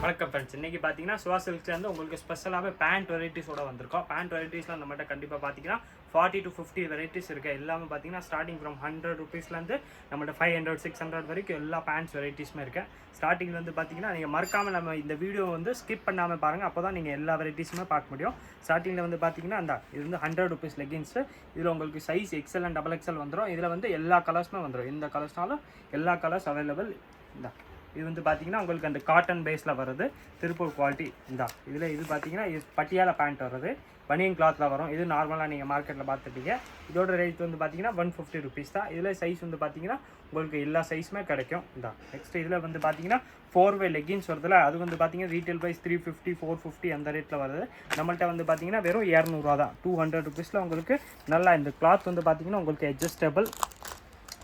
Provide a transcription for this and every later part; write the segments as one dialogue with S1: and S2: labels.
S1: வணக்கம் ஃப்ரெண்ட்ஸ். இன்றைக்கி பார்த்தீங்கன்னா சிவா சில்க்ஸ்லேருந்து உங்களுக்கு ஸ்பெஷலாகவே பேண்ட் வெரைட்டிஸோட வந்திருக்கோம். பேண்ட் வெரைட்டிஸில் நம்மகிட்ட கண்டிப்பாக பார்த்தீங்கன்னா 40 to 50 வெரைட்டிஸ் இருக்குது. எல்லாமே பார்த்தீங்கன்னா ஸ்டார்டிங் ஃப்ரம் 100 rupeesலேருந்து நம்மகிட்ட 500 600 வரைக்கும் எல்லா பேண்ட்ஸ் வெரைட்டிஸுமே இருக்குது. ஸ்டார்டிங்கில் வந்து பார்த்தீங்கன்னா நீங்கள் மறக்காமல் நம்ம இந்த வீடியோ வந்து ஸ்கிப் பண்ணாமல் பாருங்கள். அப்போ தான் நீங்கள் எல்லா வெரைட்டிஸுமே பார்க்க முடியும். ஸ்டார்டிங்கில் வந்து பார்த்தீங்கன்னா இது வந்து 100 rupees லெகின்ஸு. இதில் உங்களுக்கு சைஸ் XL and XXL வந்துடும். இதில் வந்து எல்லா கலர்ஸுமே வந்துடும். எந்த கலர்ஸ்னாலும் எல்லா கலர்ஸ் அவைலபிள். இது வந்து பார்த்தீங்கன்னா உங்களுக்கு அந்த காட்டன் பேஸில் வருது, திருப்பூர் குவாலிட்டி. இதில் இது பார்த்தீங்கன்னா இது பட்டியாலா பேண்ட் வருது, பனியன் கிளாத்தில் வரும். இது நார்மலாக நீங்கள் மார்க்கெட்டில் பார்த்துட்டீங்க. இதோட ரேட் வந்து பார்த்தீங்கன்னா 150 rupees தான். இதில் சைஸ் வந்து பார்த்தீங்கன்னா உங்களுக்கு எல்லா சைஸுமே கிடைக்கும். நெக்ஸ்ட் இதில் வந்து பார்த்தீங்கன்னா 4-way லெகின்ஸ் வருதுல, அது வந்து பார்த்தீங்கன்னா ரீட்டைல் ப்ரைஸ் 350 450 அந்த ரேட்டில் வருது. நம்மள்கிட்ட வந்து பார்த்தீங்கன்னா வெறும் 200 தான். 200 rupeesல உங்களுக்கு நல்லா இந்த கிளாத் வந்து பார்த்தீங்கன்னா உங்களுக்கு அட்ஜஸ்டபிள்.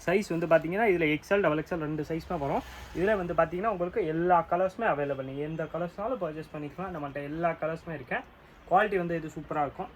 S1: சைஸ் வந்து பார்த்தீங்கன்னா இதில் XL XXL ரெண்டு சைஸுமே வரும். இதில் வந்து பார்த்தீங்கன்னா உங்களுக்கு எல்லா கலர்ஸுமே அவைலபிள். நீங்கள் எந்த கலர்ஸ்னாலும் பர்ச்சேஸ் பண்ணிக்கலாம். நம்மள்கிட்ட எல்லா கலர்ஸுமே இருக்கேன். குவாலிட்டி வந்து இது சூப்பராக இருக்கும்.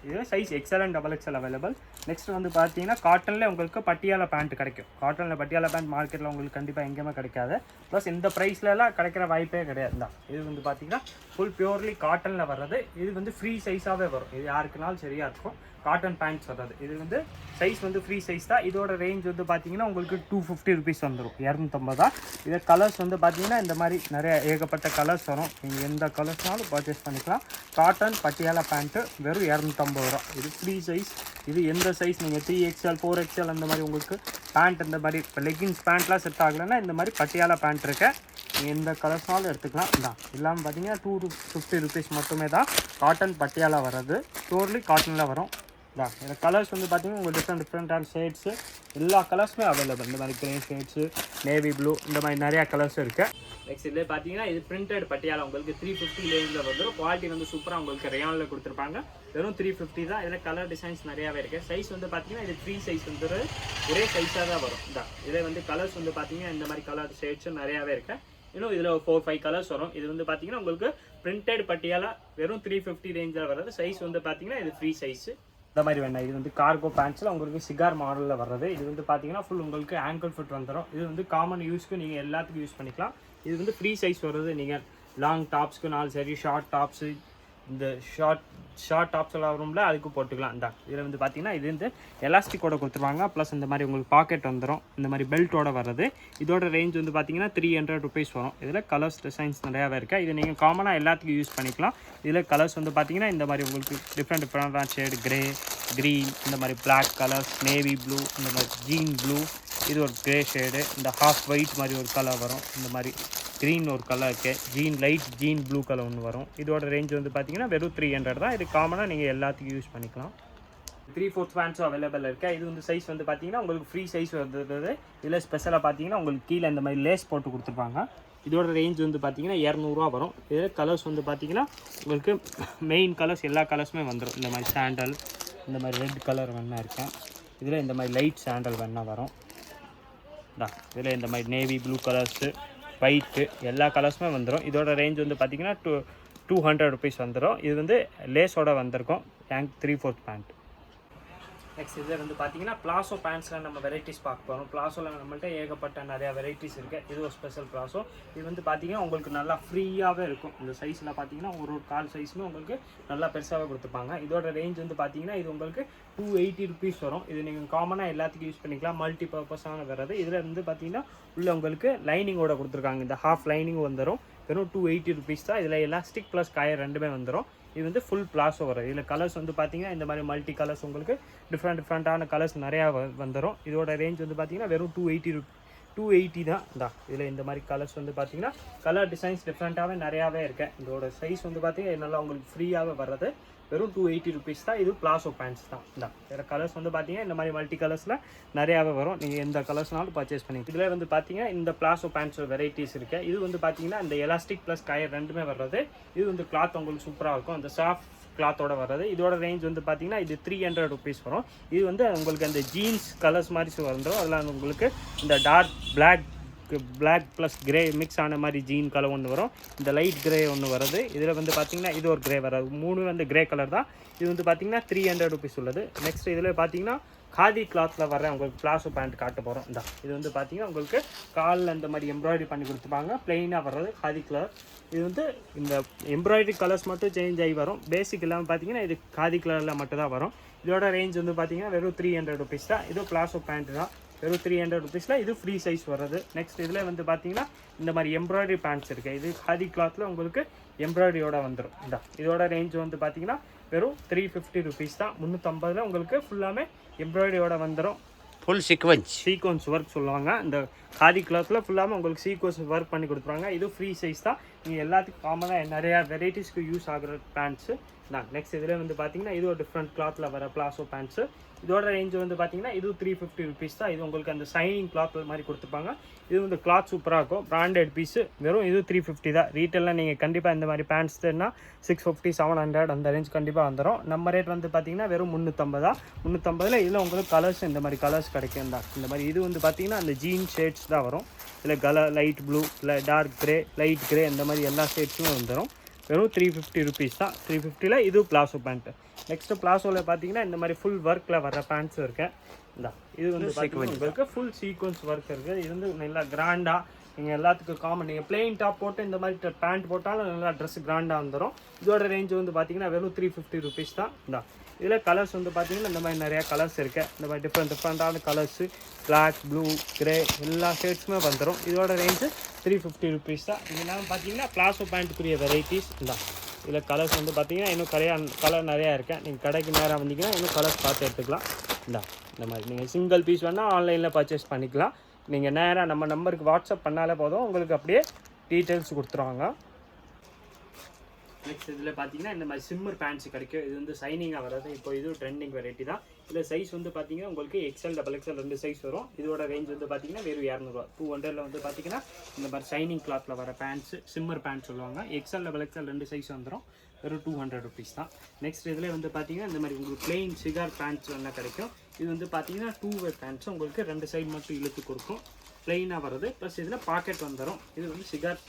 S1: இதில் size XL and XXL available. Next வந்து பார்த்தீங்கன்னா காட்டனில் உங்களுக்கு பட்டியாலா பேண்ட் கிடைக்கும். காட்டனில் பட்டியாலா பேண்ட் மார்க்கெட்டில் உங்களுக்கு கண்டிப்பாக எங்கேயுமே கிடைக்காது. ப்ளஸ் இந்த ப்ரைஸ்லலாம் கிடைக்கிற வாய்ப்பே கிடையாது. இது வந்து பார்த்தீங்கன்னா ஃபுல் பியூர்லி காட்டனில் வர்றது. இது வந்து ஃப்ரீ சைஸாகவே வரும். இது யாருக்குனாலும் சரியாக இருக்கும். காட்டன் பேண்ட்ஸ் வர்றது. இது வந்து சைஸ் வந்து ஃப்ரீ சைஸ் தான். இதோட ரேஞ்ச் வந்து பார்த்தீங்கன்னா உங்களுக்கு 250 rupees வந்துடும். 250 தான். இதில் கலர்ஸ் வந்து பார்த்தீங்கன்னா இந்த மாதிரி நிறைய ஏகப்பட்ட கலர்ஸ் வரும். நீங்கள் எந்த கலர்ஸ்னாலும் பர்ச்சேஸ் பண்ணிக்கலாம். காட்டன் பட்டியாலா பேண்ட்டு வெறும் 250 ரூபா. இது ஃப்ரீ சைஸ். இது எந்த சைஸ் நீங்கள் 3XL 4XL அந்த மாதிரி உங்களுக்கு பேண்ட் இந்த மாதிரி இப்போ லெகின்ஸ் பேண்ட்லாம் செட் ஆகலைன்னா இந்த மாதிரி பட்டியாலா பேண்ட் இருக்கு. நீங்கள் எந்த கலர்ஸ்னாலும் எடுத்துக்கலாம். இல்லாமல் பார்த்தீங்கன்னா 250 rupees மட்டுமே தான் காட்டன் பட்டியாலா வர்றது. பியூர்லி காட்டனில் வரும். இந்த கலர்ஸ் வந்து பார்த்தீங்கன்னா உங்களுக்கு டிஃப்ரெண்ட்டான ஷேட்ஸு எல்லா கலர்ஸுமே அவைலபிள். இந்த மாதிரி கிரீன் ஷேட்ஸு, நேவி ப்ளூ, இந்த மாதிரி நிறையா கலர்ஸ் இருக்குது. நெக்ஸ்ட் இதில் பார்த்தீங்கன்னா இது பிரிண்டட் பட்டியாலா உங்களுக்கு 350 ரேஞ்சில் வந்துடும். குவாலிட்டி வந்து சூப்பராக உங்களுக்கு ரேயானில் கொடுத்துருப்பாங்க. வெறும் 350 தான். இதில் கலர் டிசைன்ஸ் நிறையாவே இருக்குது. சைஸ் வந்து பார்த்தீங்கன்னா இது ஃப்ரீ சைஸ் வந்து ஒரே சைஸாக தான் வரும். இதில் வந்து கலர்ஸ் வந்து பார்த்தீங்கன்னா இந்த மாதிரி கலர் ஷேட்ஸும் நிறையாவே இருக்குது. இன்னும் இதில் 4-5 கலர்ஸ் வரும். இது வந்து பார்த்தீங்கன்னா உங்களுக்கு பிரிண்டட் பட்டியாலா வெறும் 350 ரேஞ்சில் வர்றது. சைஸ் வந்து பார்த்தீங்கன்னா இது ஃப்ரீ சைஸு. இந்த மாதிரி வேணாம். இது வந்து கார்கோ பேண்ட்ஸில் உங்களுக்கு சிகார் மாடலில் வர்றது. இது வந்து பார்த்தீங்கன்னா ஃபுல் உங்களுக்கு ஆங்கிள் ஃபிட் வந்துடும். இது வந்து காமன் யூஸ்க்கு நீங்கள் எல்லாத்துக்கும் யூஸ் பண்ணிக்கலாம். இது வந்து ஃப்ரீ சைஸ் வருது. நீங்கள் லாங் டாப்ஸ்க்கு நாலு சரி, ஷார்ட் டாப்ஸு, இந்த ஷார்ட் டாப்ஸ் எல்லாம் வரும்ல, அதுக்கு போட்டுக்கலாம். இதில் வந்து பார்த்தீங்கன்னா இது வந்து எலாஸ்டிக்கோட கொடுத்துருவாங்க. ப்ளஸ் இந்த மாதிரி உங்களுக்கு பாக்கெட் வந்துடும். இந்த மாதிரி பெல்ட்டோட வர்றது. இதோட ரேஞ்ச் வந்து பார்த்தீங்கன்னா 300 rupees வரும். இதில் கலர்ஸ் டிசைன்ஸ் நிறையாவே இருக்குது. இது நீங்கள் காமனாக எல்லாத்துக்கும் யூஸ் பண்ணிக்கலாம். இதில் கலர்ஸ் வந்து பார்த்தீங்கன்னா இந்த மாதிரி உங்களுக்கு டிஃப்ரெண்ட் ஷேடு, கிரே, க்ரீன், இந்த மாதிரி பிளாக் கலர்ஸ், நேவி ப்ளூ, இந்த மாதிரி ஜீன் ப்ளூ, இது ஒரு கிரே ஷேடு, இந்த ஹாஃப் ஒயிட் மாதிரி ஒரு கலர் வரும். இந்த மாதிரி க்ரீன் ஒரு கலர் இருக்குது, லைட் ஜீன் ப்ளூ கலர் ஒன்று வரும். இதோட ரேஞ்ச் வந்து பார்த்தீங்கன்னா வெறும் 300 தான். இது காமனாக நீங்கள் எல்லாத்துக்கும் யூஸ் பண்ணிக்கலாம். 3/4 பேண்ட்ஸும் அவைலபிள் இருக்குது. இது வந்து சைஸ் வந்து பார்த்தீங்கன்னா உங்களுக்கு ஃப்ரீ சைஸ் வருது. இதில் ஸ்பெஷலாக பார்த்தீங்கன்னா உங்களுக்கு கீழே இந்த மாதிரி லேஸ் போட்டு கொடுத்துருப்பாங்க. இதோட ரேஞ்ச் வந்து பார்த்தீங்கன்னா 200 வரும். இதில் கலர்ஸ் வந்து பார்த்தீங்கன்னா உங்களுக்கு மெயின் கலர்ஸ் எல்லா கலர்ஸுமே வந்துடும். இந்த மாதிரி சாண்டல், இந்த மாதிரி ரெட் கலர் வேணா இருக்கேன். இதில் இந்த மாதிரி லைட் சாண்டல் வேணா வரும். இதில் இந்த மாதிரி நேவி ப்ளூ கலர்ஸு, ஒயிட்டு, எல்லா கலர்ஸுமே வந்துடும். இதோட ரேஞ்ச் வந்து பார்த்தீங்கன்னா 200 rupees வந்துடும். இது வந்து லேஸோட வந்திருக்கும். 3/4 பேண்ட். நெக்ஸ்ட் இதில் வந்து பார்த்தீங்கன்னா பிளாசோ பேண்ட்ஸில் நம்ம வெரைட்டிஸ் பார்க்க போகிறோம். பிளாசோவில் நம்மள்ட்ட ஏகப்பட்ட நிறையா வெரைட்டிஸ் இருக்குது. இது ஒரு ஸ்பெஷல் பிளாசோ. இது வந்து பார்த்தீங்கன்னா உங்களுக்கு நல்லா ஃப்ரீயாகவே இருக்கும். இந்த சைஸில் பார்த்தீங்கன்னா ஒரு கால் சைஸுமே உங்களுக்கு நல்லா பெருசாகவே கொடுத்துருப்பாங்க. இதோட ரேஞ்ச் வந்து பார்த்தீங்கன்னா இது உங்களுக்கு 280 rupees வரும். இது நீங்கள் காமனாக எல்லாத்துக்கும் யூஸ் பண்ணிக்கலாம். மல்டி பர்பஸான வர்றது. இதில் வந்து பார்த்தீங்கன்னா உள்ள உங்களுக்கு லைனிங்கோட கொடுத்துருக்காங்க. இந்த ஹாஃப் லைனிங் வந்துடும். வெறும் 280 rupees தான். இதில் எலாஸ்டிக் ப்ளஸ் கயர் ரெண்டுமே வந்துடும். இது வந்து ஃபுல் பிளாஸோ வரும். இதில் கலர்ஸ் வந்து பார்த்தீங்கன்னா இந்த மாதிரி மல்டி கலர்ஸ் உங்களுக்கு டிஃப்ரெண்ட்டான கலர்ஸ் நிறையா வந்துடும். இதோட ரேஞ்ச் வந்து பார்த்தீங்கன்னா வெறும் 280 தான். இதில் இந்த மாதிரி கலர்ஸ் வந்து பார்த்தீங்கன்னா கலர் டிசைன்ஸ் டிஃப்ரெண்ட்டாகவே நிறையாவே இருக்குது. இதோட சைஸ் வந்து பார்த்தீங்கன்னா நல்லா உங்களுக்கு ஃப்ரீயாகவே வர்றது. வெறும் 280 rupees தான். இது பிளாசோ பேண்ட்ஸ் தான். வேறு கலர்ஸ் வந்து பார்த்தீங்கன்னா இந்த மாதிரி மல்டி கலர்ஸில் நிறையாவே வரும். நீங்கள் எந்த கலர்ஸ்னாலும் பர்ச்சேஸ் பண்ணி. இதில் வந்து பார்த்தீங்கன்னா இந்த பிளாசோ பேண்ட்ஸ் வெரைட்டிஸ் இருக்குது. இது வந்து பார்த்தீங்கன்னா இந்த எலாஸ்டிக் ப்ளஸ் கயர் ரெண்டுமே வர்றது. இது வந்து கிளாத் உங்களுக்கு சூப்பராக இருக்கும். அந்த சாஃப்ட் கிளாத்தோட வர்றது. இதோட ரேஞ்ச் வந்து பார்த்தீங்கன்னா இது 300 rupees வரும். இது வந்து உங்களுக்கு அந்த ஜீன்ஸ் கலர்ஸ் மாதிரி வந்துடும். அதில் உங்களுக்கு இந்த dark black plus grey mix ஆன மாதிரி ஜீன் கலர் ஒன்று வரும். இந்த லைட் கிரே ஒன்று வருது. இதில் வந்து பார்த்தீங்கன்னா இது ஒரு கிரே வராது. 3 வந்து கிரே கலர் தான். இது வந்து பார்த்தீங்கன்னா 300 rupees உள்ளது. நெக்ஸ்ட் இதில் பார்த்தீங்கன்னா காதி கிளாத்தில் வர உங்களுக்கு பிளாசோ பேண்ட் காட்ட போகிறோம். இந்த இது வந்து பார்த்தீங்கன்னா உங்களுக்கு காலில் இந்த மாதிரி எம்ப்ராய்டரி பண்ணி கொடுத்துப்பாங்க. பிளெயினாக வர்றது காதி கலர். இது வந்து இந்த எம்ப்ராய்டரி கலர்ஸ் மட்டும் சேஞ்ச் ஆகி வரும். பேசிக் இல்லாமல் பார்த்தீங்கன்னா இது காதி கலரில் மட்டும் தான் வரும். இதோட ரேஞ்ச் வந்து பார்த்தீங்கன்னா வெறும் 300 rupees தான். இது பிளாசோ பேண்ட் தான், வெறும் 300 rupeesல. இது ஃப்ரீ சைஸ் வர்றது. நெக்ஸ்ட் இதில் வந்து பார்த்தீங்கன்னா இந்த மாதிரி எம்ப்ராய்டரி பேண்ட்ஸ் இருக்குது. இது காதி கிளாத்தில் உங்களுக்கு எம்ப்ராய்டரியோட வந்துடும். இந்த இதோட ரேஞ்ச் வந்து பார்த்தீங்கன்னா வெறும் 350 rupees தான். 350 உங்களுக்கு ஃபுல்லாமே எம்ப்ராய்டரியோட வந்துடும்.
S2: ஃபுல் சீக்வன்ஸ்
S1: ஒர்க் சொல்லுவாங்க. இந்த காதி கிளாத்தில் ஃபுல்லாமல் உங்களுக்கு சீக்வன்ஸ் ஒர்க் பண்ணி கொடுத்துருவாங்க. இது ஃப்ரீ சைஸ் தான். நீங்கள் எல்லாத்துக்கும் காமனாக நிறையா வெரைட்டிஸ்க்கு யூஸ் ஆகிற பேண்ட்ஸு தான். நெக்ஸ்ட் இதில் வந்து பார்த்தீங்கன்னா இது ஒரு டிஃப்ரெண்ட் கிளாத்தில் வர பிளாசோ பேண்ட்ஸு. இதோட ரேஞ்ச் வந்து பார்த்தீங்கன்னா இது 350 rupees தான். இது உங்களுக்கு அந்த ஷைனிங் கிளாத் மாதிரி கொடுத்துருப்பாங்க. இது வந்து கிளாத் சூப்பராக இருக்கும். Branded piece. வெறும் இது 350 தான். ரீட்டெயிலில் நீங்கள் கண்டிப்பாக இந்த மாதிரி பேண்ட்ஸ் தேடினா 650 700 அந்த ரேஞ்ச் கண்டிப்பாக வந்துடும். நம்ம ரேட் வந்து பார்த்தீங்கன்னா வெறும் 350 தான். 350 இதில் உங்களுக்கு கலர்ஸ் இந்த மாதிரி கலர்ஸ் கிடைக்கும் தான். இந்த மாதிரி இது வந்து பார்த்தீங்கன்னா அந்த ஜீன் ஷேட்ஸ் தான் வரும். இல்லை கலர் லைட் ப்ளூ, இல்லை டார்க் கிரே, லைட் கிரே, இந்த மாதிரி எல்லா ஷேட்ஸுமே வந்துடும். வெறும் 350 rupees தான். 350ல் இது பிளாசோ பேண்ட்டு. நெக்ஸ்ட்டு பிளாசோவில் பார்த்தீங்கன்னா இந்த மாதிரி ஃபுல் ஒர்க்கில் வர பேண்ட்ஸும் இருக்குது. இந்த இது வந்து பார்த்தீங்கன்னா உங்களுக்கு ஃபுல் சீக்வன்ஸ் ஒர்க் இருக்குது. இது வந்து நல்லா கிராண்டாக நீங்கள் எல்லாத்துக்கும் காமன். நீங்கள் பிளெயின் டாப் போட்டு இந்த மாதிரி பேண்ட் போட்டாலும் நல்லா ட்ரெஸ் கிராண்டாக வந்துடும். இதோட ரேஞ்ச் வந்து பார்த்தீங்கன்னா வெறும் 350 rupees தான். இந்த இதில் கலர்ஸ் வந்து பார்த்தீங்கன்னா இந்த மாதிரி நிறையா கலர்ஸ் இருக்குது. இந்த மாதிரி டிஃப்ரெண்ட்டான கலர்ஸு பிளாக், ப்ளூ, கிரே எல்லா ஷேட்ஸுமே வந்துடும். இதோட ரேஞ்சு 350 rupees தான். இதெல்லாம் பார்த்தீங்கன்னா பிளாசோ பேண்ட்டுக்குரிய வெரைட்டிஸ் தான். இதில் கலர்ஸ் வந்து பார்த்தீங்கன்னா இன்னும் கலர் நிறையா இருக்குது. நீங்கள் கடைக்கு நேராக வந்தீங்கன்னா இன்னும் கலர்ஸ் பார்த்து எடுத்துக்கலாம். இந்த மாதிரி நீங்கள் சிங்கிள் பீஸ் வேணால் ஆன்லைனில் பர்ச்சேஸ் பண்ணிக்கலாம். நீங்கள் நேராக நம்ம நம்பருக்கு வாட்ஸ்அப் பண்ணாலே போதும், உங்களுக்கு அப்படியே டீட்டெயில்ஸ் கொடுத்துருவாங்க. நெக்ஸ்ட் இதில் பார்த்தீங்கன்னா இந்த மாதிரி சிம்மர் பேண்ட்ஸ் கிடைக்கும். இது வந்து சைனிங்காக வர்றது. இப்போ இது ட்ரெண்டிங் வெரைட்டி தான். இதில் சைஸ் வந்து பார்த்தீங்கன்னா உங்களுக்கு எக்ஸ்எல், XXL 2 சைஸ் வரும். இதோட ரேஞ்ச் வந்து பார்த்தீங்கன்னா வெறும் 200 200ல் வந்து பார்த்தீங்கன்னா இந்த மாதிரி ஷைனிங் கிளாத்தில் வர பேண்ட்ஸு சிம்மர் பேண்ட் சொல்லுவாங்க. XL, XXL 2 சைஸ் வந்துடும். வெறும் 200 rupees தான். நெக்ஸ்ட் இதில் வந்து பார்த்தீங்கன்னா இந்த மாதிரி உங்களுக்கு பிளெயின் சிகார் பேண்ட்ஸ் எல்லாம் கிடைக்கும். இது வந்து பார்த்தீங்கன்னா 2-way பேண்ட்ஸ். உங்களுக்கு 2 சைடு மட்டும் இழுத்து கொடுக்கும். பிளெயினாக வருது. ப்ளஸ் இதில் பாக்கெட் வந்துடும். இது வந்து சிகார்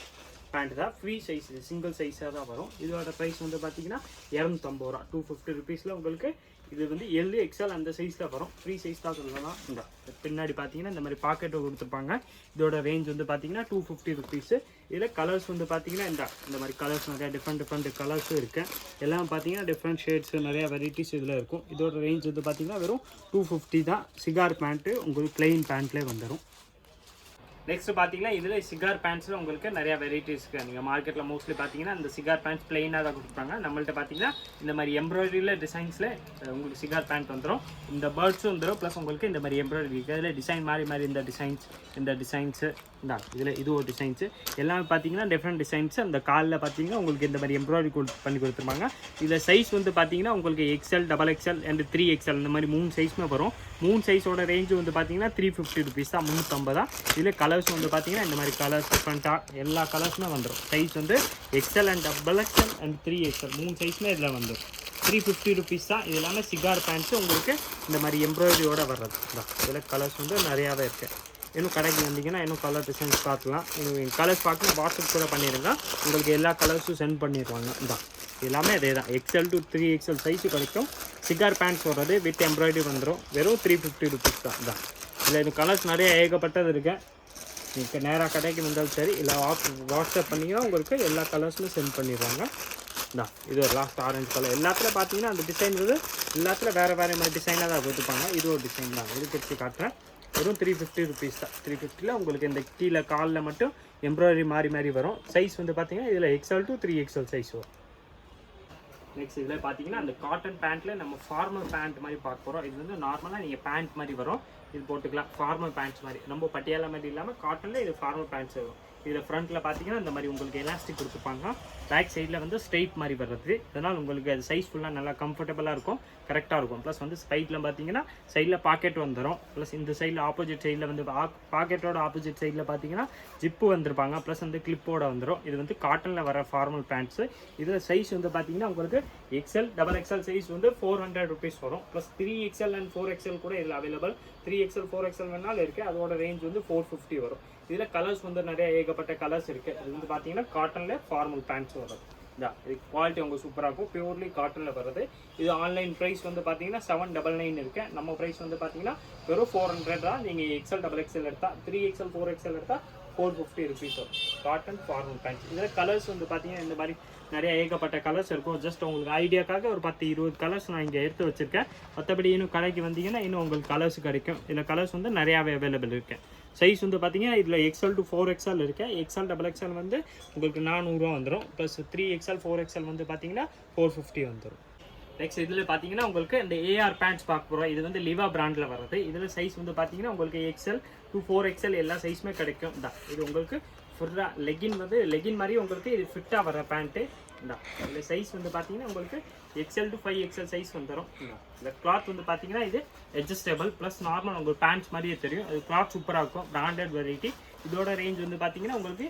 S1: பேண்ட் தான். ஃப்ரீ சைஸ், சிங்கிள் சைஸாக தான் வரும். இதோட ப்ரைஸ் வந்து பார்த்தீங்கன்னா 250 ரூபா. 250 rupeesல உங்களுக்கு இது வந்து L, XL அந்த சைஸில் வரும். ஃப்ரீ சைஸ் தான் சொல்லலாம். இந்த பின்னாடி பார்த்தீங்கன்னா இந்த மாதிரி பாக்கெட்டை கொடுத்துருப்பாங்க. இதோட ரேஞ்ச் வந்து பார்த்தீங்கன்னா 250 rupees. இதில் கலர்ஸ் வந்து பார்த்தீங்கன்னா இந்த மாதிரி கலர்ஸ் நிறையா டிஃப்ரெண்ட் கலர்ஸும் இருக்குது. எல்லாம் பார்த்தீங்கன்னா டிஃப்ரெண்ட் ஷேட்ஸ் நிறையா வெரைட்டிஸ் இதில் இருக்கும். இதோட ரேஞ்ச் வந்து பார்த்தீங்கன்னா வெறும் 250 தான். சிகார் பேண்ட்டு உங்களுக்கு பிளெயின் பேண்ட்லேயே வந்துடும். நெக்ஸ்ட் பார்த்தீங்கன்னா இதில் சிகார் பேண்ட்ஸில் உங்களுக்கு நிறையா வெரைட்டிஸ் இருக்குது. நீங்கள் மார்க்கெட்டில் மோஸ்ட்லி பார்த்தீங்கன்னா இந்த சிகார் பேண்ட்ஸ் பிளெயினாக தான் கொடுப்பாங்க. நம்மள்ட்ட பார்த்தீங்கன்னா இந்த மாதிரி எம்ப்ராய்டரியில் டிசைன்ஸில் உங்களுக்கு சிகார் பேண்ட் வந்துடும். இந்த பேர்ட்ஸும் வந்துடும். ப்ளஸ் உங்களுக்கு இந்த மாதிரி எம்ப்ராய்டரி இதில் டிசைன் மாதிரி இந்த டிசைன்ஸு தான். இதில் இது ஒரு டிசைன்ஸு எல்லாமே பார்த்தீங்கன்னா டிஃப்ரெண்ட் டிசைன்ஸு. அந்த காலில் பார்த்தீங்கன்னா உங்களுக்கு இந்த மாதிரி எம்ப்ராய்டரி பண்ணி கொடுத்துருப்பாங்க. இதில் சைஸ் வந்து பார்த்தீங்கன்னா உங்களுக்கு XL, XXL அண்ட் 3XL இந்த மாதிரி 3 சைஸுமே வரும். 3 சைஸோட ரேஞ்சு வந்து பார்த்தீங்கன்னா 350 rupees தான். 350 தான். இதில் கலர்ஸ் வந்து பார்த்தீங்கன்னா இந்த மாதிரி கலர்ஸ் டிஃப்ரெண்ட்டாக எல்லா கலர்ஸுமே வந்துடும். சைஸ் வந்து XL and XXL and 3XL 3 சைஸுமே இதில் வந்துடும். 350 rupees தான். இது இல்லாமல் சிகார் பேண்ட்ஸு உங்களுக்கு இந்த மாதிரி எம்ப்ராய்டரியோட வர்றது தான். இதில் கலர்ஸ் வந்து நிறையாவே இருக்குது. இன்னும் கடைக்கு வந்தீங்கன்னா இன்னும் கலர் டிசைன்ஸ் பார்க்கலாம். கலர்ஸ் பார்க்க வாட்ஸ்அப் கூட பண்ணிடுங்க. உங்களுக்கு எல்லா கலர்ஸும் சென்ட் பண்ணிடுவாங்க. தான் எல்லாமே அதே தான். XL to 3XL சைஸு கிடைக்கும். சிகார் பேண்ட்ஸ் வர்றது வித் எம்ப்ராய்டரி வந்துடும். வெறும் 350 rupees தான். இதில் இந்த கலர்ஸ் நிறைய ஏகப்பட்டது இருக்குது. நீங்கள் நேராக கடைக்கு வந்தாலும் சரி, இல்லை வாட்ஸ்அப் பண்ணிங்கன்னா உங்களுக்கு எல்லா கலர்ஸுமே சென்ட் பண்ணிடுவாங்க. தான் இது ஒரு லாஸ்ட் ஆரஞ்சு கலர். எல்லாத்துல பார்த்தீங்கன்னா அந்த டிசைன் வந்து எல்லாத்துல வேறு மாதிரி டிசைனாக தான் கொடுத்துப்பாங்க. இது ஒரு டிசைன் தான். இது பிடிச்சி காட்டுறேன். வெறும் 350 rupees தான். 350ல் உங்களுக்கு இந்த கீழே காலில் மட்டும் எம்ப்ராய்டரி மாறி வரும். சைஸ் வந்து பார்த்தீங்கன்னா இதில் XL to 3XL சைஸ் வரும். நெக்ஸ்ட் இதில் பார்த்தீங்கன்னா அந்த காட்டன் பேண்ட்டில் நம்ம ஃபார்மல் பேண்ட் மாதிரி பார்க்க போகிறோம். இது வந்து நார்மலாக நீங்கள் பேண்ட் மாதிரி வரும். இது போட்டுக்கலாம். ஃபார்மல் பேண்ட்ஸ் மாதிரி ரொம்ப பட்டியாலா மாதிரி இல்லாமல் காட்டனில் இது ஃபார்மல் பேண்ட்ஸ் வரும். இதில் ஃப்ரண்ட்டில் பார்த்தீங்கன்னா இந்த மாதிரி உங்களுக்கு எலாஸ்டிக் கொடுத்துருப்பாங்க. பேக் சைடில் வந்து ஸ்ட்ரெயிட் மாதிரி வர்றது. இதனால் உங்களுக்கு அது சைஸ் ஃபுல்லாக நல்லா கம்ஃபர்டபுளாக இருக்கும், கரெக்டாக இருக்கும். ப்ளஸ் வந்து சைடில் பார்த்தீங்கன்னா சைடில் பாக்கெட் வந்துடும். ப்ளஸ் இந்த சைடில் ஆப்போசிட் சைடில் வந்து பாக்கெட்டோட ஆப்போசிட் சைடில் பார்த்தீங்கன்னா ஜிப்பு வந்திருப்பாங்க. ப்ளஸ் வந்து கிளிப்போட வந்துடும். இது வந்து காட்டனில் வர ஃபார்மல் பேண்ட்ஸு. இதில் சைஸ் வந்து பார்த்தீங்கன்னா உங்களுக்கு XL, XXL சைஸ் வந்து 400 rupees வரும். ப்ளஸ் 3XL அண்ட் 4XL கூட இதில் அவைலபிள். 3XL 4XL வேணாலும் இருக்குது. அதோட ரேஞ்ச் வந்து 450 வரும். இதில் கலர்ஸ் வந்து நிறைய ஏகப்பட்ட கலர்ஸ் இருக்குது. இது வந்து பார்த்தீங்கன்னா காட்டனில் ஃபார்மல் பேண்ட்ஸ் வரும். இது குவாலிட்டி உங்களுக்கு சூப்பராக இருக்கும், பியூர்லி காட்டனில் வருது. இது ஆன்லைன் ப்ரைஸ் வந்து பார்த்தீங்கன்னா 799 இருக்கு. நம்ம ப்ரைஸ் வந்து பார்த்தீங்கன்னா வெறும் 400 தான். நீங்கள் XL XXL எடுத்தால் 3XL 4XL எடுத்தால் 450 ருபீஸ் வரும். Cotton formal pants. இதில் கலர்ஸ் வந்து பார்த்தீங்கன்னா இந்த மாதிரி நிறைய ஏகப்பட்ட கலர்ஸ் இருக்கும். ஜஸ்ட் உங்களுக்கு ஐடியாக்காக ஒரு 10-20 கலர்ஸ் நான் இங்கே எடுத்து வச்சுருக்கேன். மற்றபடி இன்னும் கடைக்கு வந்தீங்கன்னா இன்னும் உங்களுக்கு கலர்ஸ் கிடைக்கும். இதில் கலர்ஸ் வந்து நிறையாவே அவைலபிள் இருக்குது. சைஸ் வந்து பார்த்தீங்கன்னா இதில் XL to 4XL இருக்குது. XL XXL வந்து உங்களுக்கு 400 வந்துடும். ப்ளஸ் 3XL 4XL வந்து பார்த்தீங்கன்னா 450 வந்துடும். நெக்ஸ்ட் இதில் பார்த்தீங்கன்னா உங்களுக்கு இந்த AR பேண்ட்ஸ் பார்க்க போகிறோம். இது வந்து லிவா பிராண்டில் வருது. இதில் சைஸ் வந்து பார்த்தீங்கன்னா உங்களுக்கு XL to 4XL எல்லா சைஸுமே கிடைக்கும். இது உங்களுக்கு ஃபுல்லாக லெகின் வந்து லெகின் மாதிரி உங்களுக்கு இது ஃபிட்டாக வர பேண்ட்டு. இதில் சைஸ் வந்து பார்த்தீங்கன்னா உங்களுக்கு XL to 5XL சைஸ் வந்துடும். இந்த கிளாத் வந்து பார்த்தீங்கன்னா இது அட்ஜஸ்டபிள் ப்ளஸ் நார்மல் உங்களுக்கு பேண்ட்ஸ் மாதிரியே தெரியும். அது கிளாத் சூப்பராக இருக்கும், பிராண்டட் வெரைட்டி. இதோட ரேஞ்ச் வந்து பார்த்தீங்கன்னா உங்களுக்கு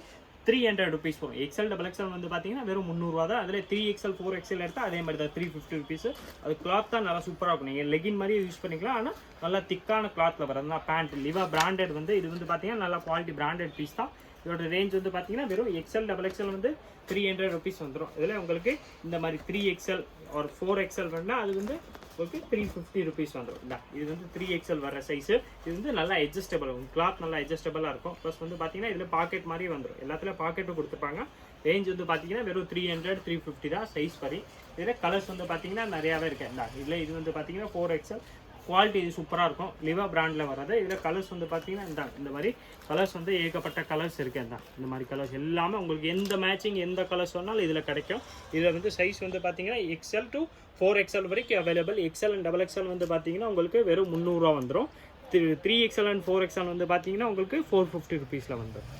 S1: 300 ருபீஸ் வரும். XL XXL வந்து பார்த்தீங்கன்னா வெறும் 300 தான். அதில் 3XL 4XL எடுத்தால் அதே மாதிரி தான் 350 ருபீஸ். அது கிளாத் தான் நல்லா சூப்பராக இருக்கும். நீங்கள் லெகின் மாதிரியே யூஸ் பண்ணிக்கலாம். ஆனால் நல்லா திக்கான கிளாத்தில் வரதுனா பேண்ட் லிவா பிராண்டட் வந்து இது வந்து பார்த்தீங்கன்னா நல்லா குவாலிட்டி பிராண்டட் பீஸ் தான். இதோட ரேஞ்ச் வந்து பார்த்தீங்கன்னா வெறும் XL XXL வந்து 300 ருபீஸ் வந்துடும். இதில் உங்களுக்கு இந்த மாதிரி 3XL ஒரு 4XL வேணுன்னா அது வந்து உங்களுக்கு 350 ருபீஸ் வந்துடும். இது வந்து 3XL வர சைஸு. இது வந்து நல்லா அட்ஜஸ்டபிள், கிளாத் நல்லா அட்ஜஸ்டபிளாக இருக்கும். ப்ளஸ் வந்து பார்த்தீங்கன்னா இதில் பாக்கெட் மாதிரி வந்துடும். எல்லாத்துலேயும் பாக்கெட்டும் கொடுத்துப்பாங்க. ரேஞ்ச் வந்து பார்த்தீங்கன்னா வெறும் 300 350 தான் சைஸ் வரி. இதில் கலர்ஸ் வந்து பார்த்தீங்கன்னா நிறையாவே இருக்குது. இதில் இது வந்து பார்த்தீங்கன்னா 4XL குவாலிட்டி இது சூப்பராக இருக்கும். லிவா பிராண்டில் வர்றது. இதில் கலர்ஸ் வந்து பார்த்தீங்கன்னா இந்த மாதிரி கலர்ஸ் வந்து ஏகப்பட்ட கலர்ஸ் இருக்குது. இந்த மாதிரி கலர்ஸ் எல்லாமே உங்களுக்கு எந்த மேட்சிங் எந்த கலர்ஸ் வேணாலும் இதில் கிடைக்கும். இதில் வந்து சைஸ் வந்து பார்த்தீங்கன்னா XL to 4XL வரைக்கும் அவைலபிள். XL and XXL வந்து பார்த்தீங்கன்னா உங்களுக்கு வெறும் 300 வந்துடும். 3XL and 4XL வந்து பார்த்தீங்கன்னா உங்களுக்கு 450 ருபீஸில் வந்துடும்.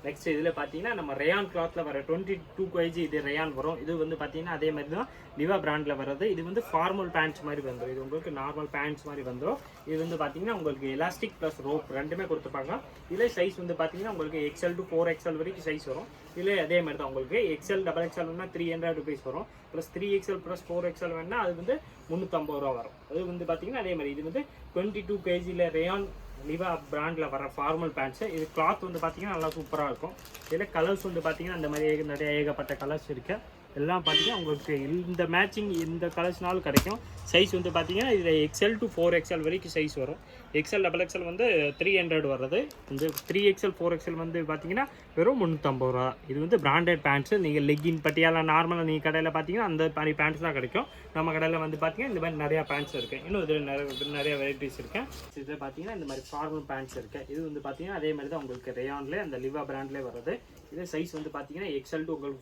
S1: நெக்ஸ்ட் இதில் பார்த்தீங்கன்னா நம்ம ரேயான் கிளாத்தில் வர 22 kg இது ரேயான் வரும். இது வந்து பார்த்தீங்கன்னா அதே மாதிரி தான் லிவா பிராண்டில் வர்றது. இது வந்து ஃபார்மல் பேண்ட்ஸ் மாதிரி வந்துடும். இது உங்களுக்கு நார்மல் பேண்ட்ஸ் மாதிரி வந்துடும். இது வந்து பார்த்தீங்கன்னா உங்களுக்கு எலாஸ்டிக் ப்ளஸ் ரோப் ரெண்டுமே கொடுத்துப்பாங்க. இதில் சைஸ் வந்து பார்த்தீங்கன்னா உங்களுக்கு XL to 4XL வரைக்கும் சைஸ் வரும். இதில் அதே மாதிரி தான் உங்களுக்கு XL XXL வேணால் 300 ருபீஸ் வரும். ப்ளஸ் 3XL ப்ளஸ் 4XL வேணால் அது வந்து 350 வரும். அது வந்து பார்த்தீங்கன்னா அதே மாதிரி இது வந்து 22 kgயில் ரேயான் லிவா பிராண்டில் வர ஃபார்மல் பேண்ட்ஸு. இது கிளாத் வந்து பார்த்தீங்கன்னா நல்லா சூப்பராக இருக்கும். இதில் கலர்ஸ் வந்து பார்த்தீங்கன்னா அந்த மாதிரி நிறைய ஏகப்பட்ட கலர்ஸ் இருக்குது. எல்லாம் பார்த்தீங்கன்னா உங்களுக்கு இந்த மேட்சிங் இந்த கலர்ஸ்னாலும் கிடைக்கும். சைஸ் வந்து பார்த்தீங்கன்னா இதில் XL to 4XL வரைக்கும் சைஸ் வரும். XL XXL வந்து 300 வர்றது. இந்த 3XL 4XL வந்து பார்த்தீங்கன்னா வெறும் 350 ரூபா. இது வந்து பிராண்டட் பேண்ட்ஸு. நீங்கள் லெகின் பட்டியாலா நார்மலாக நீங்கள் கடையில் பார்த்தீங்கன்னா அந்த மாதிரி பேண்ட்ஸ் தான் கிடைக்கும். நம்ம கடையில் வந்து பார்த்தீங்கன்னா இந்த மாதிரி நிறையா பேண்ட்ஸ் இருக்குது. இன்னும் இதில் நிறைய வெரைட்டிஸ் இருக்குது. இதில் பார்த்தீங்கன்னா இந்த மாதிரி ஃபார்மல் பேண்ட்ஸ் இருக்குது. இது வந்து பார்த்தீங்கன்னா அதே மாதிரி தான் உங்களுக்கு ரேயான்லேயே அந்த லிவா பிராண்ட்லேயே வருது. இதே சைஸ் வந்து பார்த்தீங்கன்னா XL to உங்களுக்கு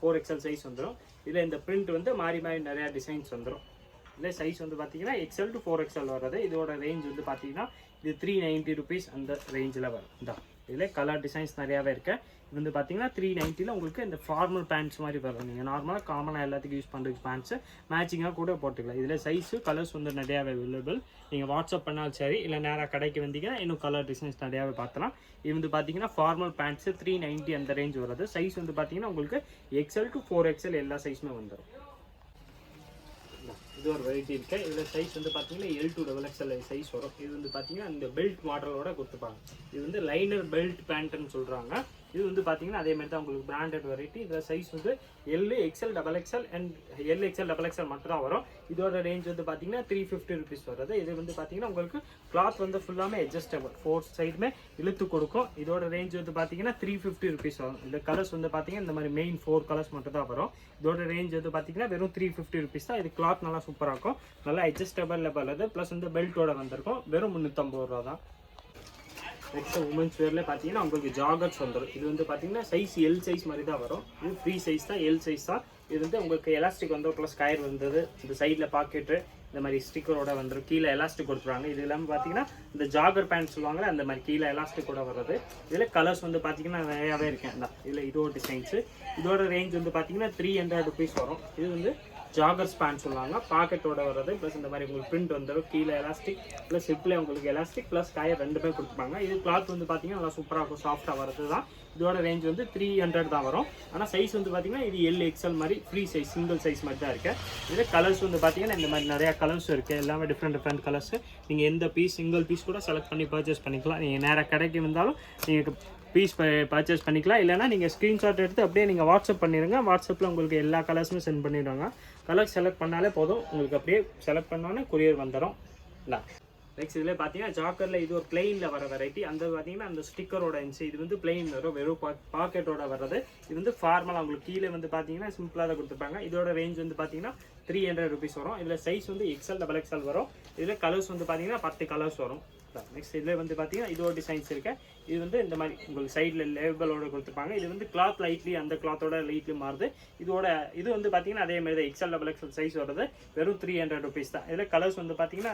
S1: 4XL சைஸ் வந்துடும். இதில் இந்த பிரிண்ட் வந்து மாறி மாறி நிறையா டிசைன்ஸ் வந்துடும். இதில் சைஸ் வந்து பார்த்தீங்கன்னா XL to 4XL வருது. இதோட ரேஞ்ச் வந்து பார்த்தீங்கன்னா இது 390 ருபீஸ் அந்த ரேஞ்சில் வரும். இதில் கலர் டிசைன்ஸ் நிறையாவே இருக்குது. இது வந்து பார்த்தீங்கன்னா 390ல் உங்களுக்கு இந்த ஃபார்மல் பேண்ட்ஸ் மாதிரி வரும். நீங்கள் நார்மலாக காமனாக எல்லாத்துக்கும் யூஸ் பண்ணுற பேண்ட்ஸு மேட்சிங்காக கூட போட்டுக்கலாம். இதில் சைஸு கலர்ஸ் வந்து நிறையாவே அவைலபிள். நீங்கள் வாட்ஸ்அப் பண்ணாலும் சரி இல்லை நேராக கடைக்கு வந்தீங்கன்னா இன்னும் கலர் டிசைன்ஸ் நிறையாவே பார்க்கலாம். இது வந்து பார்த்தீங்கன்னா ஃபார்மல் பேண்ட்ஸு 390 அந்த ரேஞ்ச் வருது. சைஸ் வந்து பார்த்தீங்கன்னா உங்களுக்கு XL to 4XL எல்லா சைஸுமே வந்துடும். இது ஒரு வெரைட்டி இருக்குது. இதில் சைஸ் வந்து பார்த்தீங்கன்னா L to XXL சைஸ் வரும். இது வந்து பார்த்தீங்கன்னா இந்த பெல்ட் மாடலோட கொடுத்துப்பாங்க. இது வந்து லைனர் பெல்ட் பேண்ட்டுன்னு சொல்கிறாங்க. இது வந்து பார்த்தீங்கன்னா அதே மாதிரி தான் உங்களுக்கு பிராண்டட் வெரைட்டி. இதில் சைஸ் வந்து L XL XXL and L XL XXL மட்டும் தான் வரும். இதோட ரேஞ்ச் வந்து பார்த்தீங்கன்னா 350 ருபீஸ் வருது. இது வந்து பார்த்தீங்கன்னா உங்களுக்கு கிளாத் வந்து ஃபுல்லாமே அட்ஜஸ்டபிள், 4 சைடுமே இழுத்து கொடுக்கும். இதோட ரேஞ்ச் வந்து பார்த்தீங்கன்னா 350 ருபீஸ் வரும். இந்த கலர்ஸ் வந்து பார்த்தீங்கன்னா இந்த மாதிரி மெயின் 4 கலர்ஸ் மட்டும் தான் வரும். இதோட ரேஞ்ச் வந்து பார்த்தீங்கன்னா வெறும் 350 ருபீஸ் தான். இது கிளாத் நல்லா சூப்பராக இருக்கும், நல்லா அட்ஜஸ்டபிள் லெவல். ப்ளஸ் வந்து பெல்ட்டோட வந்திருக்கும். வெறும் 350 ரூபா தான். நெக்ஸ்ட் உமன்ஸ் வேரில் பார்த்தீங்கன்னா உங்களுக்கு ஜாகர்ஸ் வந்துடும். இது வந்து பார்த்தீங்கன்னா சைஸ் L சைஸ் மாதிரி தான் வரும். இது ஃப்ரீ சைஸ் தான், L சைஸ் தான். இது வந்து உங்களுக்கு எலாஸ்டிக் வந்து ப்ளஸ் கயர் வந்தது. இந்த சைடில் பாக்கெட்டு இந்த மாதிரி ஸ்டிக்கரோட வந்துடும். கீழே எலாஸ்டிக் கொடுத்துருவாங்க. இது இல்லாமல் பார்த்தீங்கன்னா இந்த ஜாகர் பேண்ட் சொல்லுவாங்க, அந்த மாதிரி கீழே எலாஸ்டிக்கோட வர்றது. இதில் கலர்ஸ் வந்து பார்த்தீங்கன்னா நிறையாவே இருக்கேன். இதில் இதோட டிசைன்ஸு. இதோட ரேஞ்ச் வந்து பார்த்தீங்கன்னா 300 ருபீஸ் வரும். இது வந்து ஜாகர்ஸ் பேண்ட் சொல்லுவாங்க, பாக்கெட்டோட வர்றது. ப்ளஸ் இந்த மாதிரி உங்களுக்கு பிரிண்ட் வந்துடும். கீழே எலாஸ்டிக் ப்ளஸ் ஹிப்பில் உங்களுக்கு எலாஸ்டிக் ப்ளஸ் கயர் ரெண்டுமே கொடுத்துப்பாங்க. இது கிளாத் வந்து பார்த்தீங்கன்னா நல்லா சூப்பராக இருக்கும், சாஃப்டாக வர்றது தான். இதோட ரேஞ்ச் வந்து 300 தான் வரும். ஆனால் சைஸ் வந்து பார்த்தீங்கன்னா இது L XL மாதிரி ஃப்ரீ சைஸ், சிங்கிள் சைஸ் மாதிரி தான் இருக்குது. இதில் கலர்ஸ் வந்து பார்த்தீங்கன்னா இந்த மாதிரி நிறையா கலர்ஸ் இருக்குது. எல்லாமே டிஃப்ரெண்ட் கலர்ஸ். நீங்கள் எந்த பீஸ் சிங்கிள் பீஸ் கூட செலக்ட் பண்ணி பர்ச்சேஸ் பண்ணிக்கலாம். நீங்கள் நேராக கடைக்கு வந்தாலும் நீங்கள் பீஸ் பர்ச்சேஸ் பண்ணிக்கலாம். இல்லைனா நீங்கள் ஸ்க்ரீன்ஷாட் எடுத்து அப்படியே நீங்கள் வாட்ஸ்அப் பண்ணிடுங்க. வாட்ஸ்அப்பில் உங்களுக்கு எல்லா கலர்ஸுமே சென்ட் பண்ணிடுவாங்க. கலர் செலக்ட் பண்ணாலே போதும், உங்களுக்கு அப்படியே செலக்ட் பண்ணோன்னே கொரியர் வந்துடும். இல்லை நெக்ஸ்ட் இதில் பார்த்தீங்கன்னா ஜாக்கரில் இது ஒரு பிளெயினில் வர வெரைட்டி. அந்த பார்த்தீங்கன்னா அந்த ஸ்டிக்கரோட இருந்துச்சு. இது வந்து பிளெயின் வரும், வெறும் பாக்கெட்டோட வர்றது. இது வந்து ஃபார்மலாக உங்களுக்கு கீழே வந்து பார்த்தீங்கன்னா சிம்பிளாக தான் கொடுத்துருப்பாங்க. இதோட ரேஞ்ச் வந்து பார்த்தீங்கன்னா 300 rupees வரும். இதில் சைஸ் வந்து XL XXL வரும். இதில் கலர்ஸ் வந்து பார்த்தீங்கன்னா 10 கலர்ஸ் வரும். நெக்ஸ்ட் இதில் வந்து பார்த்தீங்கன்னா இதோட டிசைன்ஸ் இருக்கு. இது வந்து இந்த மாதிரி உங்களுக்கு சைடில் லேபிளோட கொடுத்துருப்பாங்க. இது வந்து கிளாத் லைட்லி அந்த கிளாத்தோட லைட்லி மாறுது. இதோட இது வந்து பார்த்தீங்கன்னா அதே மாதிரி தான் XL XXL சைஸ் வருது. வெறும் 300 rupees தான். இதில் கலர்ஸ் வந்து பார்த்தீங்கன்னா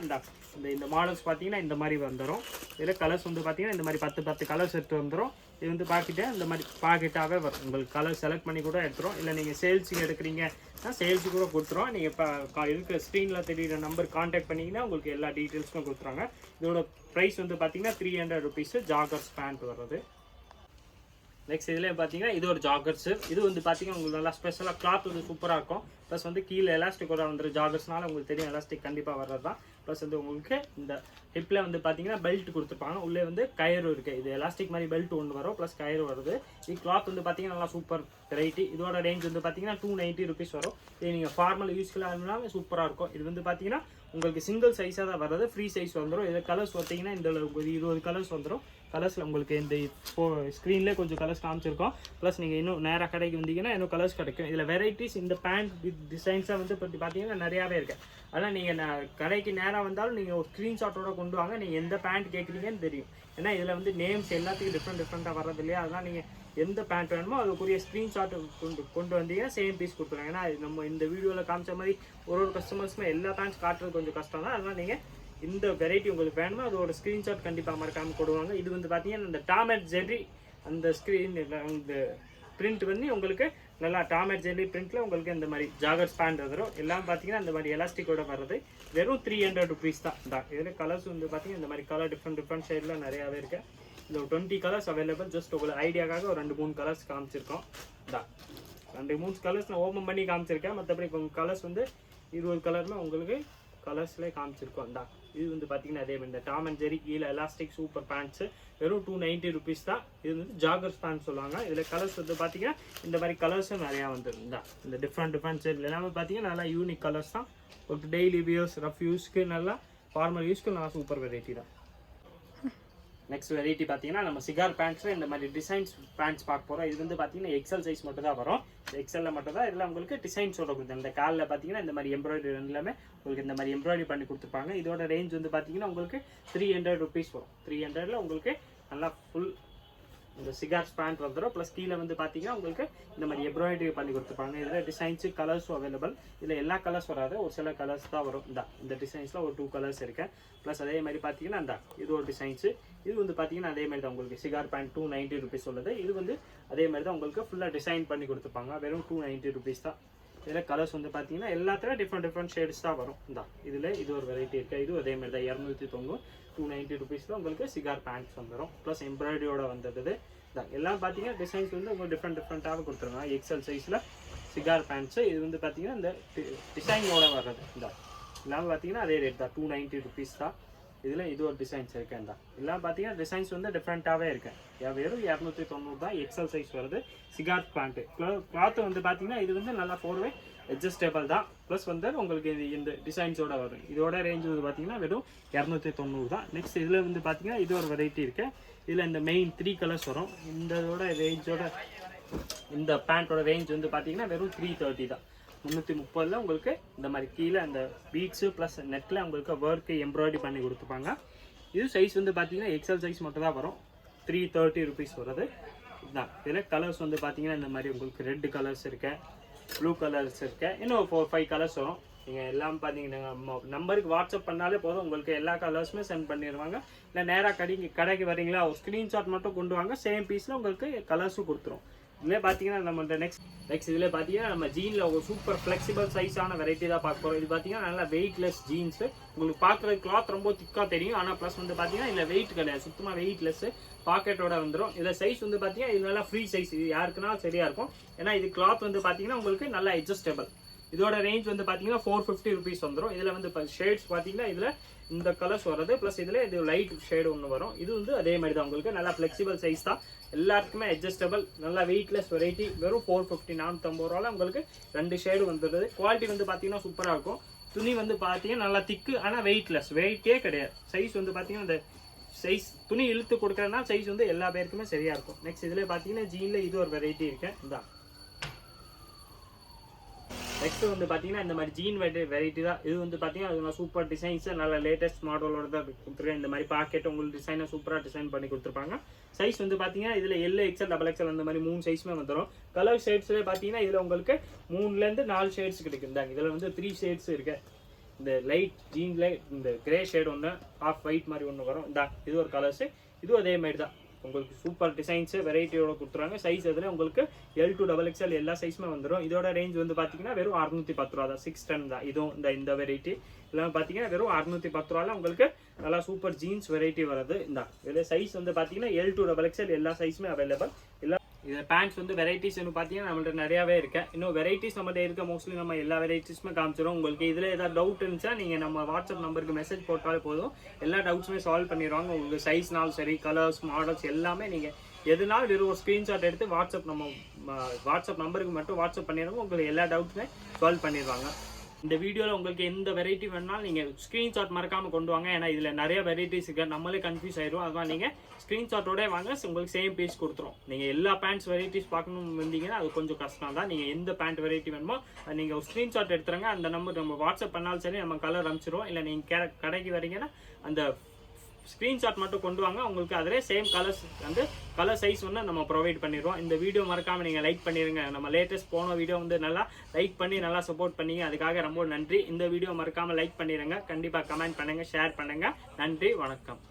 S1: இந்த மாடல்ஸ் பார்த்தீங்கன்னா இந்த மாதிரி வந்துடும். இதில் கலர்ஸ் வந்து பார்த்தீங்கன்னா இந்த மாதிரி 10 கலர்ஸ் எடுத்து வந்துடும். இது வந்து பாக்கெட்டு இந்த மாதிரி பாக்கெட்டாகவே வரும். உங்களுக்கு கலர் செலக்ட் பண்ணி கூட எடுத்துரும். இல்லை நீங்கள் சேல்ஸுக்கு எடுக்கிறீங்கன்னா சேல்ஸுக்கு கூட கொடுத்துரும். நீங்கள் இப்போ இருக்கிற ஸ்க்ரீனில் தெரியுற நம்பர் கான்டாக்ட் பண்ணிங்கன்னா உங்களுக்கு எல்லா டீட்டெயில்ஸும் கொடுத்துருவாங்க. இதோட ப்ரைஸ் வந்து பார்த்தீங்கன்னா 300 rupees ஜாகர்ஸ் பேண்ட் வருது. நெக்ஸ்ட் இதில் பார்த்தீங்கன்னா இது ஒரு ஜாகர்ஸு. இது வந்து பார்த்தீங்கன்னா உங்களுக்கு நல்லா ஸ்பெஷலாக கிளாத் வந்து சூப்பராக இருக்கும். ப்ளஸ் வந்து கீழே எலாஸ்டிக்கோட வந்துடும். ஜாகர்ஸ்னால உங்களுக்கு தெரியும் எலாஸ்டிக் கண்டிப்பாக வர்றது தான். ப்ளஸ் வந்து உங்களுக்கு இந்த ஹிப்பில் வந்து பார்த்தீங்கன்னா பெல்ட் கொடுத்துருப்பாங்க. உள்ளே வந்து கயிறு இருக்குது. இது எலாஸ்டிக் மாதிரி பெல்ட் ஒன்று வரும், ப்ளஸ் கயிறு வருது. இது கிளாத் வந்து பார்த்தீங்கன்னா நல்லா சூப்பர் வெரைட்டி. இதோட ரேஞ்ச் வந்து பார்த்தீங்கன்னா 290 rupees வரும். இது நீங்கள் ஃபார்மல் யூஸ்ஃபுல்லாக இருந்தாலும் சூப்பராக இருக்கும். இது வந்து பார்த்தீங்கன்னா உங்களுக்கு சிங்கிள் சைஸாக தான் வர்றது. ஃப்ரீ சைஸ் வந்துடும். இதில் கலர்ஸ் பார்த்தீங்கன்னா இந்த ஒரு 20 கலர்ஸ் வந்துடும். கலர்ஸில் உங்களுக்கு இந்த ஸ்க்ரீன்லேயே கொஞ்சம் கலர்ஸ் காமிச்சிருக்கோம். ப்ளஸ் நீங்கள் இன்னும் நேராக கடைக்கு வந்தீங்கன்னா இன்னும் கலர்ஸ் கிடைக்கும். இதில் வெரைட்டிஸ் இந்த பேண்ட் டிசைன்ஸாக வந்து இப்போ பார்த்தீங்கன்னா நிறையாவே இருக்குது. அதனால் நீங்கள் கடைக்கு நேராக வந்தாலும் நீங்கள் ஒரு ஸ்க்ரீன்ஷாட்டோட கொண்டு வாங்க. நீங்கள் எந்த பேண்ட் கேட்குறீங்கன்னு தெரியும். ஏன்னா இதில் வந்து நேம்ஸ் எல்லாத்துக்கும் டிஃப்ரெண்ட்டாக வர்றது இல்லையா. அதனால் நீங்கள் எந்த பேண்ட் வேணுமோ அதுக்குரிய ஸ்க்ரீன்ஷாட் கொண்டு வந்தீங்கன்னா சேம் பீஸ் கொடுத்துருவாங்க. ஏன்னா நம்ம இந்த வீடியோவில் காமிச்ச மாதிரி ஒரு கஸ்டமர்ஸுமே எல்லா பேண்ட்ஸ் காட்டுறது கொஞ்சம் கஷ்டம் தான். அதனால் நீங்கள் இந்த வெரைட்டி உங்களுக்கு வேணுமோ அதோட ஸ்க்ரீன்ஷாட் கண்டிப்பாக மறக்காமல் கொடுவாங்க. இது வந்து பார்த்தீங்கன்னா இந்த டாம் அண்ட் ஜெர்ரி அந்த ஸ்க்ரீன் இந்த பிரிண்ட் வந்து உங்களுக்கு நல்லா டாம் அண்ட் ஜெர்ரி பிரிண்ட்டில் உங்களுக்கு இந்த மாதிரி ஜாகர்ஸ் பேண்ட் வந்துடும். எல்லாம் பார்த்தீங்கன்னா இந்த மாதிரி எலாஸ்டிக்கோட வர்றது. வெறும் 300 rupees தான். இதில் கலர்ஸ் வந்து பார்த்தீங்கன்னா இந்த மாதிரி கலர் டிஃப்ரெண்ட் ஷேடில் நிறையாவே இருக்குது. இந்த 20 கலர்ஸ் அவைலபிள். ஜஸ்ட் உங்களுக்கு ஐடியாக்காக ஒரு 2-3 கலர்ஸ் காமிச்சிருக்கோம். 2-3 கலர்ஸ் நான் ஓப்பன் பண்ணி காமிச்சிருக்கேன். மற்றபடி இப்போ கலர்ஸ் வந்து 20 கலர்ல உங்களுக்கு கலர்ஸ்லேயே காமிச்சிருக்கோம். இது வந்து பார்த்தீங்கன்னா அதே மாதிரி இந்த டாம் அண்ட் ஜெரி கீழே எலாஸ்டிக் சூப்பர் பேண்ட்ஸு வெறும் 290 rupees தான். இது வந்து ஜாகர்ஸ் பேண்ட் சொல்லுவாங்க. இதில் கலர்ஸ் வந்து பார்த்தீங்கன்னா இந்த மாதிரி கலர்ஸும் நிறையா வந்துருந்தா. இந்த டிஃப்ரெண்ட் ஷேட் எல்லாமே பார்த்தீங்கன்னா நல்லா யூனிக் கலர்ஸ் தான். ஒரு டெய்லி வியர்ஸ் ரஃப் யூஸ்க்கு நல்லா ஃபார்மல் யூஸ்க்கு நல்லா சூப்பர் வெரைட்டி தான். நெக்ஸ்ட் வெரைட்டி பார்த்தீங்கன்னா நம்ம சிகார் பேண்ட்ஸில் இந்த மாதிரி டிசைன்ஸ் பேண்ட்ஸ் பார்க்க போகிறோம். இது வந்து பார்த்தீங்கன்னா XL சைஸ் மட்டும் தான் வரும். XL மட்டும் தான். இதில் உங்களுக்கு டிசைன்ஸோட கொடுத்து இந்த காலில் பார்த்தீங்கன்னா இந்த மாதிரி எம்ப்ராய்டரி எல்லாமே உங்களுக்கு இந்த மாதிரி எம்ப்ராய்டரி பண்ணி கொடுத்துருப்பாங்க. இதோட ரேஞ்ச் வந்து பார்த்தீங்கன்னா உங்களுக்கு 300 rupees வரும். 300ல் உங்களுக்கு நல்லா ஃபுல் இந்த சிகார்ஸ் பேண்ட் வந்துடும். ப்ளஸ் கீழே வந்து பார்த்தீங்கன்னா உங்களுக்கு இந்த மாதிரி எம்ப்ராய்டரி பண்ணி கொடுத்துருப்பாங்க. இதில் டிசைன்ஸு கலர்ஸும் அவைலபிள். இதில் எல்லா கலர்ஸ் வராது, ஒரு சில கலர்ஸ் தான் வரும். இந்த டிசைன்ஸில் ஒரு 2 கலர்ஸ் இருக்கு. ப்ளஸ் அதே மாதிரி பார்த்தீங்கன்னா இது ஒரு டிசைன்ஸு. இது வந்து பார்த்தீங்கன்னா அதே மாதிரி தான் உங்களுக்கு சிகார் பேண்ட் 290 rupees உள்ளது. இது வந்து அதே மாதிரி தான் உங்களுக்கு ஃபுல்லாக டிசைன் பண்ணி கொடுத்துருப்பாங்க. வெறும் 290 rupees தான். இதில் கலர்ஸ் வந்து பார்த்தீங்கன்னா எல்லாத்துலையும் டிஃப்ரெண்ட் ஷேட்ஸ் தான் வரும். இதில் இது ஒரு வெரைட்டி இருக்குது. இது அதே மாதிரி தான் 290 290 rupeesல உங்களுக்கு சிகார் பேண்ட்ஸ் வந்துடும். ப்ளஸ் எம்ப்ராய்டரியோட வந்துடுது. எல்லாம் பார்த்தீங்கன்னா டிசைன்ஸ் வந்து உங்களுக்கு டிஃப்ரெண்ட்டாக கொடுத்துருங்க. XL சைஸில் சிகார் பேண்ட்ஸு. இது வந்து பார்த்தீங்கன்னா இந்த டிசைனோட வர்றது. எல்லாம் பார்த்தீங்கன்னா அதே ரேட் தான் 290 rupees தான். இதில் இது ஒரு டிசைன்ஸ் இருக்கேன். எல்லாம் பார்த்தீங்கன்னா டிசைன்ஸ் வந்து டிஃப்ரெண்ட்டாகவே இருக்கேன். வெறும் 290 தான். XL சைஸ் வருது. சிகார் பேண்ட்டு கிளாத்து வந்து பார்த்தீங்கன்னா இது வந்து நல்லா 4-way அட்ஜஸ்டபிள் தான். ப்ளஸ் வந்து உங்களுக்கு இந்த டிசைன்ஸோட வரும். இதோட ரேஞ்ச் வந்து பார்த்தீங்கன்னா வெறும் 290 தான். நெக்ஸ்ட் இதில் வந்து பார்த்தீங்கன்னா இது ஒரு வெரைட்டி இருக்குது. இதில் இந்த மெயின் 3 கலர்ஸ் வரும். இதோட ரேஞ்சோட இந்த பேண்ட்டோட ரேஞ்ச் வந்து பார்த்தீங்கன்னா வெறும் 330 தான். 330ல் உங்களுக்கு இந்த மாதிரி கீழே அந்த பீட்ஸு ப்ளஸ் நெட்டில் உங்களுக்கு ஒர்க்கு எம்ப்ராய்டரி பண்ணி கொடுத்துப்பாங்க. இது சைஸ் வந்து பார்த்தீங்கன்னா XL சைஸ் மட்டும் தான் வரும். 330 rupees வருது. இதுதான். இதில் கலர்ஸ் வந்து பார்த்தீங்கன்னா இந்த மாதிரி உங்களுக்கு ரெட் கலர்ஸ் இருக்கு, ப்ளூ கலர்ஸ் இருக்கு, இன்னும் 4-5 கலர்ஸ் வரும். நீங்கள் எல்லாம் பார்த்தீங்கன்னா நம்பருக்கு வாட்ஸ்அப் பண்ணாலே போதும், உங்களுக்கு எல்லா கலர்ஸுமே சென்ட் பண்ணிடுவாங்க. இல்லை நேராக கடைக்கு வரீங்களா ஒரு ஸ்க்ரீன்ஷாட் மட்டும் கொண்டு வாங்க. சேம் பீஸில் உங்களுக்கு கலர்ஸும் கொடுத்துரும். இதில் பார்த்தீங்கன்னா நம்ம நெக்ஸ்ட் இதில் பார்த்தீங்கன்னா நம்ம ஜீனில் ஒரு சூப்பர் ஃப்ளெக்சிபிள் சைஸான வெரைட்டி தான் பார்க்க போகிறோம். இது பார்த்தீங்கன்னா நல்லா வெயிட்லெஸ் ஜீன்ஸு. உங்களுக்கு பார்க்குறது கிளாத் ரொம்ப திக்காக தெரியும். ஆனால் ப்ளஸ் வந்து பார்த்தீங்கன்னா இதில் வெயிட் கிடையாது, சுத்தமாக வெயிட்லெஸ்ஸு. பாக்கெட்டோட வந்துடும். இதில் சைஸ் வந்து பார்த்தீங்கன்னா இது நல்லா ஃப்ரீ சைஸ். இது யாருக்குன்னா சரியாக இருக்கும். ஏன்னா இது கிளாத் வந்து பார்த்தீங்கன்னா உங்களுக்கு நல்லா அட்ஜஸ்டபிள். இதோட ரேஞ்ச் வந்து பார்த்தீங்கன்னா 450 ருபீஸ் வந்துடும். இதில் வந்து ஷேட்ஸ் பார்த்தீங்கன்னா இதில் இந்த கலர்ஸ் வருது, ப்ளஸ் இதில் இது லைட் ஷேடு ஒன்று வரும். இது வந்து அதே மாதிரி தான் உங்களுக்கு நல்லா ஃப்ளெக்சிபிள் சைஸ் தான், எல்லாருக்குமே அட்ஜஸ்டபிள், நல்லா வெயிட்லெஸ் வெரைட்டி. வெறும் 450 450 ரூபாயில் உங்களுக்கு 2 ஷேடு வந்துடுது. குவாலிட்டி வந்து பார்த்தீங்கன்னா சூப்பராக இருக்கும். துணி வந்து பார்த்தீங்கன்னா நல்லா திக்கு, ஆனால் வெயிட்லெஸ், வெயிட்டே கிடையாது. சைஸ் வந்து பார்த்தீங்கன்னா இந்த சைஸ் துணி இழுத்து கொடுக்குறதுனா சைஸ் வந்து எல்லா பேருக்குமே சரியாக இருக்கும். நெக்ஸ்ட் இதில் பார்த்தீங்கன்னா ஜீனில் இது ஒரு வெரைட்டி இருக்கு. இந்த நெக்ஸ்ட் வந்து பார்த்தீங்கன்னா இந்த மாதிரி ஜீன் வெரைட்டி தான். இது வந்து பார்த்தீங்கன்னா அது சூப்பர் டிசைன்ஸ், நல்ல லேட்டஸ்ட் மாடலோட தான் கொடுத்துருக்கேன். இந்த மாதிரி பாக்கெட் உங்களுக்கு டிசைனை சூப்பராக டிசைன் பண்ணி கொடுத்துருப்பாங்க. சைஸ் வந்து பார்த்தீங்கன்னா இதில் எல் எக்ஸ்எல் டபுள் எக்ஸ்எல் அந்த மாதிரி 3 சைஸுமே வந்துடும். கலர் ஷேட்ஸ்லேயே பார்த்தீங்கன்னா இதில் உங்களுக்கு 3லேருந்து 4 ஷேட்ஸ் கிடைக்கும். இந்தாங்க இதில் வந்து 3 ஷேட்ஸ் இருக்கு. இந்த லைட் ஜீனில் இந்த கிரே ஷேட் ஒன்று, ஆஃப் ஒயிட் மாதிரி ஒன்று வரும். இது ஒரு கலர்ஸு, இதுவும் அதே மாதிரி தான். உங்களுக்கு சூப்பர் டிசைன்ஸு வெரைட்டியோட கொடுத்துருவாங்க. சைஸ் அதில் உங்களுக்கு L to XXL எல்லா சைஸுமே வந்துடும். இதோட ரேஞ்ச் வந்து பார்த்தீங்கன்னா வெறும் 610 ரூபா தான், 610 தான். இதுவும் இந்த வெரைட்டி எல்லாம் பார்த்தீங்கன்னா வெறும் 610 ரூபாயில் உங்களுக்கு நல்லா சூப்பர் ஜீன்ஸ் வெரைட்டி வருது. இதில் சைஸ் வந்து பார்த்தீங்கன்னா L to XXL எல்லா சைஸுமே அவைலபிள். இல்லை இதில் பேண்ட்ஸ் வந்து வெரைட்டிஸ் பார்த்தீங்கன்னா நம்மள்ட்ட நிறையாவே இருக்கு. இன்னும் வெரைட்டிஸ் நம்மள்ட்ட இருக்க மோஸ்ட்லி நம்ம எல்லா வெரைட்டிஸுமே காமிச்சிடும். உங்களுக்கு இதில் ஏதாவது டவுட் இருந்துச்சா நீங்கள் நம்ம வாட்ஸ்அப் நம்பருக்கு மெசேஜ் போட்டாலே போதும், எல்லா டவுட்ஸுமே சால்வ் பண்ணிடுவாங்க. உங்களுக்கு சைஸ்னாலும் சரி, கலர்ஸ், மாடல்ஸ் எல்லாமே நீங்கள் எதுனாலும் வெறும் ஒரு ஸ்க்ரீன்ஷாட் எடுத்து வாட்ஸ்அப் நம்பருக்கு மட்டும் வாட்ஸ்அப் பண்ணிடுவாங்க. உங்களுக்கு எல்லா டவுட்ஸுமே சால்வ் பண்ணிடுவாங்க. இந்த வீடியோவில் உங்களுக்கு எந்த வெரைட்டி வேணாலும் நீங்கள் ஸ்க்ரீன்ஷாட் மறக்காமல் கொண்டு வாங்க. ஏன்னா இதில் நிறைய வெரைட்டிஸ் இருக்கு, நம்மளே கன்ஃபியூஸ் ஆயிடும். அதனால் நீங்கள் ஸ்க்ரீன்ஷாட்டோட வாங்க, உங்களுக்கு சேம் பேஜ் கொடுத்துரும். நீங்கள் எல்லா பேண்ட்ஸ் வெரைட்டிஸ் பார்க்கணும்னு வந்தீங்கன்னா அது கொஞ்சம் கஷ்டம் தான். நீங்கள் எந்த பேண்ட் வெரைட்டி வேணுமோ நீங்கள் ஸ்க்ரீன்ஷாட் எடுத்துருங்க. அந்த நம்பர் நம்ம வாட்ஸ்அப் பண்ணாலும் சரி, நம்ம கலர் அனுப்பிச்சிடுவோம். இல்லை நீங்கள் கடைக்கு வரீங்கன்னா அந்த ஸ்க்ரீன்ஷாட் மட்டும் கொண்டு வாங்க, உங்களுக்கு அதிலே சேம் கலர்ஸ் வந்து கலர் சைஸ் வந்து நம்ம ப்ரொவைட் பண்ணிடுவோம். இந்த வீடியோ மறக்காமல் நீங்கள் லைக் பண்ணிடுங்க. நம்ம லேட்டஸ்ட் போன வீடியோ வந்து நல்லா லைக் பண்ணி நல்லா சப்போர்ட் பண்ணீங்க, அதுக்காக ரொம்ப நன்றி. இந்த வீடியோ மறக்காமல் லைக் பண்ணிடுங்க. கண்டிப்பாக கமெண்ட் பண்ணுங்கள், ஷேர் பண்ணுங்கள். நன்றி, வணக்கம்.